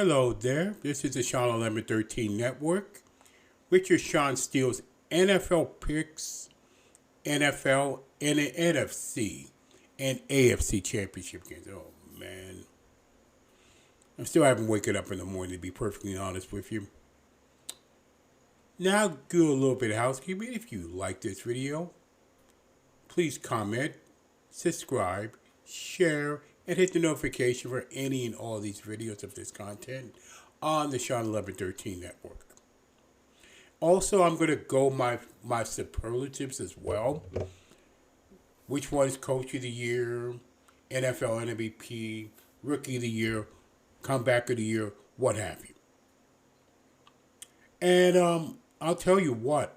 Hello there. This is the Shawn1113 Network with your Shawn Steele's NFL Picks, NFL, and the NFC and AFC Championship games. Oh, man. I still haven't waken up in the morning, to be perfectly honest with you. Now, do a little bit of housekeeping. If you like this video, please comment, subscribe, share, and hit the notification for any and all these videos of this content on the Shawn1113 Network. Also, I'm going to go my superlatives as well. Which one is Coach of the Year, NFL MVP, Rookie of the Year, Comeback of the Year, what have you. And I'll tell you what.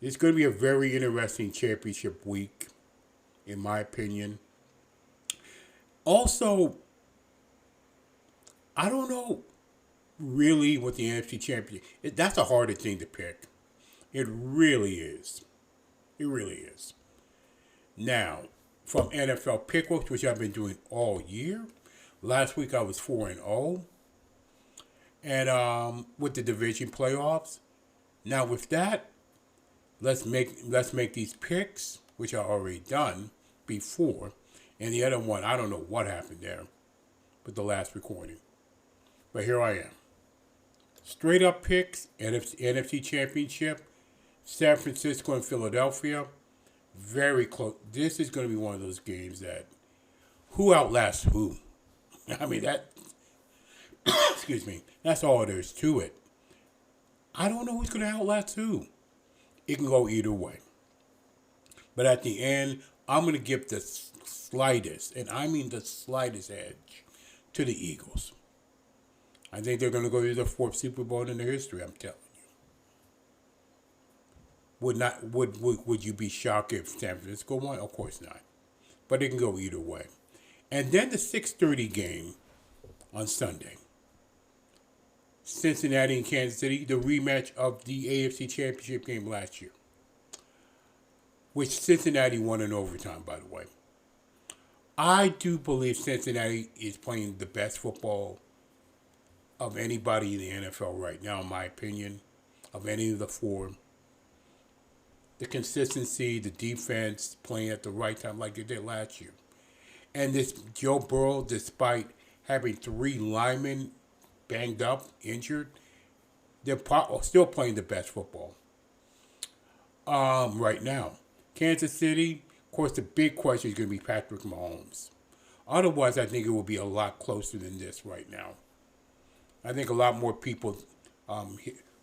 It's going to be a very interesting championship week, in my opinion. Also, I don't know really what the NFC Championship... That's a harder thing to pick. It really is. It really is. Now, from NFL Pickwatch, which I've been doing all year. Last week I was 4-0. And with the division playoffs. Now with that, let's make these picks, which are already done before. And the other one, I don't know what happened there with the last recording. But here I am. Straight up picks, NFC Championship, San Francisco and Philadelphia. Very close. This is going to be one of those games that who outlasts who. I mean, that, excuse me, that's all there is to it. I don't know who's going to outlast who. It can go either way. But at the end, I'm going to give the slightest, and I mean the slightest edge, to the Eagles. I think they're going to go to the fourth Super Bowl in their history, I'm telling you. Would you be shocked if San Francisco won? Of course not. But it can go either way. And then the 6:30 game on Sunday. Cincinnati and Kansas City, the rematch of the AFC Championship game last year. Which Cincinnati won in overtime, by the way. I do believe Cincinnati is playing the best football of anybody in the NFL right now, in my opinion, of any of the four. The consistency, the defense, playing at the right time like they did last year. And this Joe Burrow, despite having 3 linemen banged up, injured, they're still playing the best football right now. Kansas City, of course, the big question is going to be Patrick Mahomes. Otherwise, I think it will be a lot closer than this right now. I think a lot more people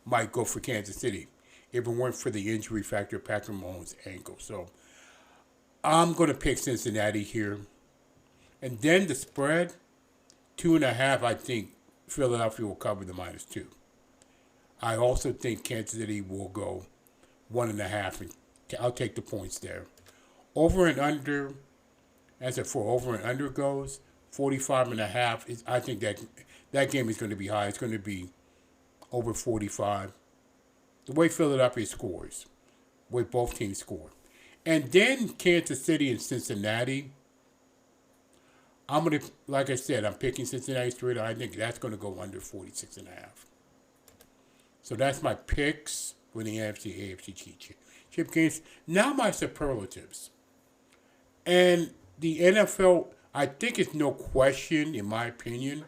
might go for Kansas City if it weren't for the injury factor of Patrick Mahomes' ankle. So I'm going to pick Cincinnati here. And then the spread, 2.5, I think Philadelphia will cover the -2. I also think Kansas City will go 1.5, and I'll take the points there. Over and under, as for over and under goes, 45.5. I think that game is going to be high. It's going to be over 45. The way Philadelphia scores, the way both teams score. And then Kansas City and Cincinnati. I'm going to, like I said, I'm picking Cincinnati straight. I think that's going to go under 46.5. So that's my picks for the NFC AFC Championship games. Now my superlatives. And the NFL, I think it's no question, in my opinion.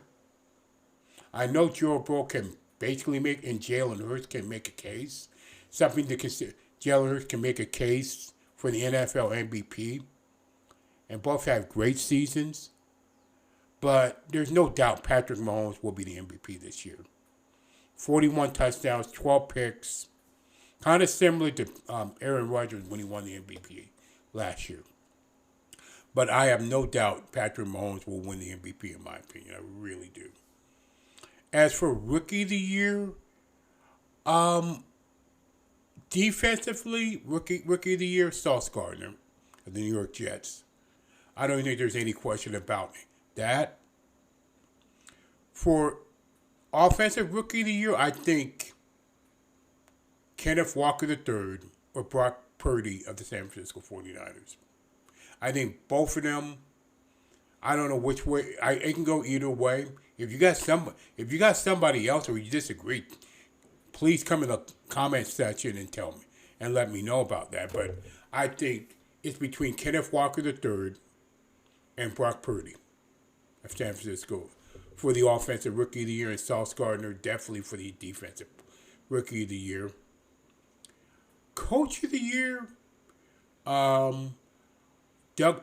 I know Joe Burrow can basically make, and Jalen Hurts can make a case. Something to consider. Jalen Hurts can make a case for the NFL MVP. And both have great seasons. But there's no doubt Patrick Mahomes will be the MVP this year. 41 touchdowns, 12 picks. Kind of similar to Aaron Rodgers when he won the MVP last year. But I have no doubt Patrick Mahomes will win the MVP, in my opinion. I really do. As for Rookie of the Year, defensively, Rookie of the Year, Sauce Gardner of the New York Jets. I don't think there's any question about that. For offensive Rookie of the Year, I think Kenneth Walker III or Brock Purdy of the San Francisco 49ers. I think both of them I don't know which way. It can go either way. If you got somebody else or you disagree, please come in the comment section and tell me and let me know about that. But I think it's between Kenneth Walker III and Brock Purdy of San Francisco for the offensive rookie of the year, and Sauce Gardner definitely for the defensive rookie of the year. Coach of the year, Doug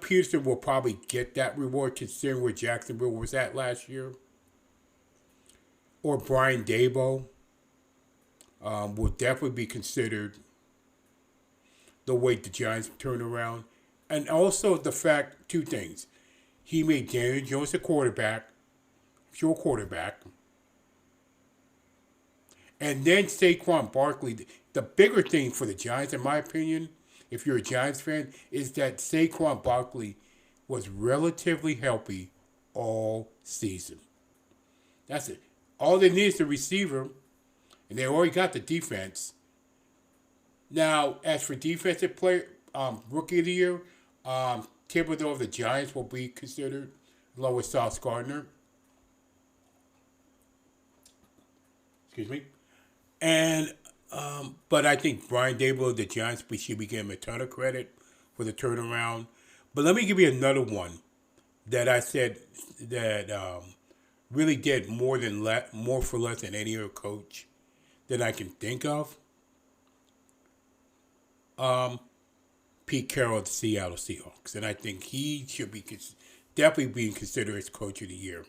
Peterson will probably get that reward considering where Jacksonville was at last year. Or Brian Daboll will definitely be considered the way the Giants turn around. And also the fact, two things. He made Daniel Jones a quarterback, pure quarterback. And then Saquon Barkley. The bigger thing for the Giants, in my opinion, if you're a Giants fan, is that Saquon Barkley was relatively healthy all season. That's it. All they need is the receiver, and they already got the defense. Now, as for defensive player, rookie of the year, Thibodeau of the Giants will be considered, along with Sauce Gardner. Excuse me. And but I think Brian Daboll of the Giants, we should be giving him a ton of credit for the turnaround. But let me give you another one that I said that really did more for less than any other coach that I can think of. Pete Carroll of the Seattle Seahawks, and I think he should be definitely being considered as coach of the year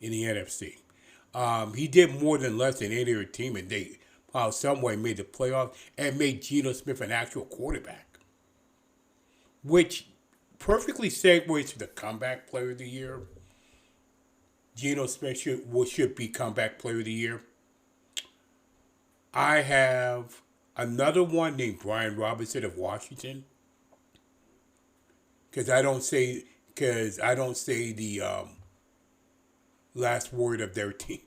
in the NFC. He did more than less than any other team, and they some way made the playoffs and made Geno Smith an actual quarterback, which perfectly segues to the comeback player of the year. Geno Smith should be comeback player of the year. I have another one named Brian Robinson of Washington, because I don't say the last word of their team,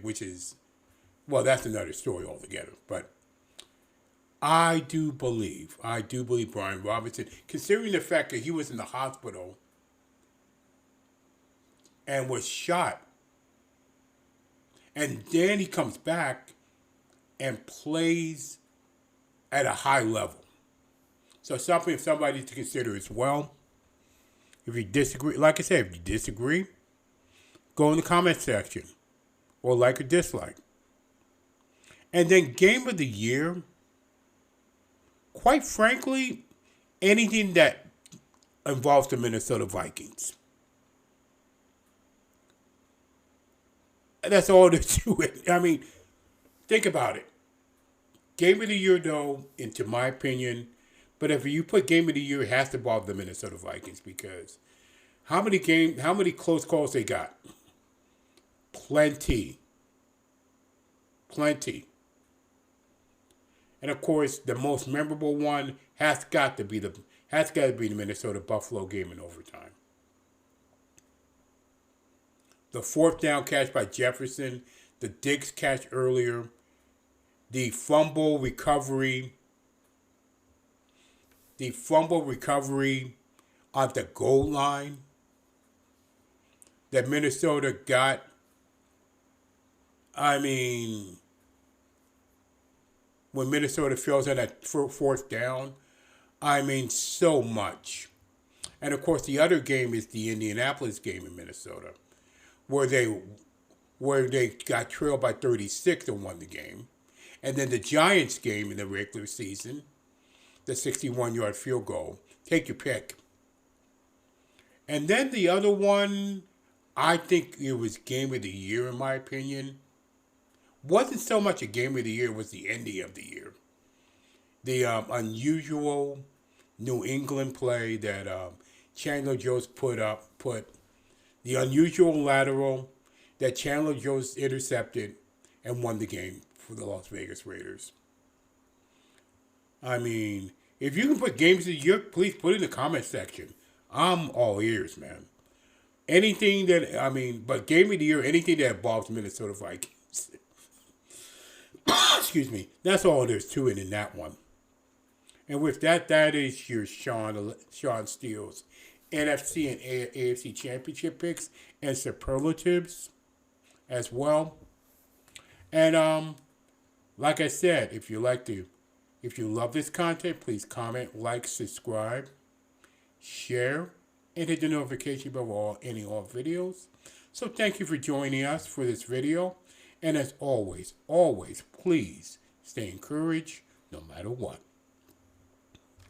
which is, well, that's another story altogether. But I do believe Brian Robinson, considering the fact that he was in the hospital and was shot, and then he comes back and plays at a high level. So something somebody to consider as well. If you disagree, like I said, if you disagree, go in the comment section or like or dislike. And then game of the year, quite frankly, anything that involves the Minnesota Vikings. That's all there to it. I mean, think about it. Game of the year, though, into my opinion, but if you put game of the year, it has to involve the Minnesota Vikings, because how many close calls they got? Plenty. And of course, the most memorable one has got to be the Minnesota Buffalo game in overtime. The fourth down catch by Jefferson, the Diggs catch earlier, the fumble recovery on the goal line that Minnesota got. I mean, when Minnesota fails on that fourth down, I mean, so much. And of course, the other game is the Indianapolis game in Minnesota, where they got trailed by 36 and won the game. And then the Giants game in the regular season, the 61-yard field goal. Take your pick. And then the other one, I think it was game of the year in my opinion. Wasn't so much a game of the year, it was the ending of the year. The unusual New England play that Chandler Jones put the unusual lateral that Chandler Jones intercepted and won the game for the Las Vegas Raiders. I mean, if you can put games of the year, please put it in the comment section. I'm all ears, man. But game of the year, anything that involves Minnesota Vikings. Excuse me. That's all there's to it in that one. And with that, that is your Shawn Steele's NFC and AFC Championship Picks and Superlatives as well. And like I said, if you love this content, please comment, like, subscribe, share, and hit the notification bell for any videos. So thank you for joining us for this video. And as always, please stay encouraged no matter what.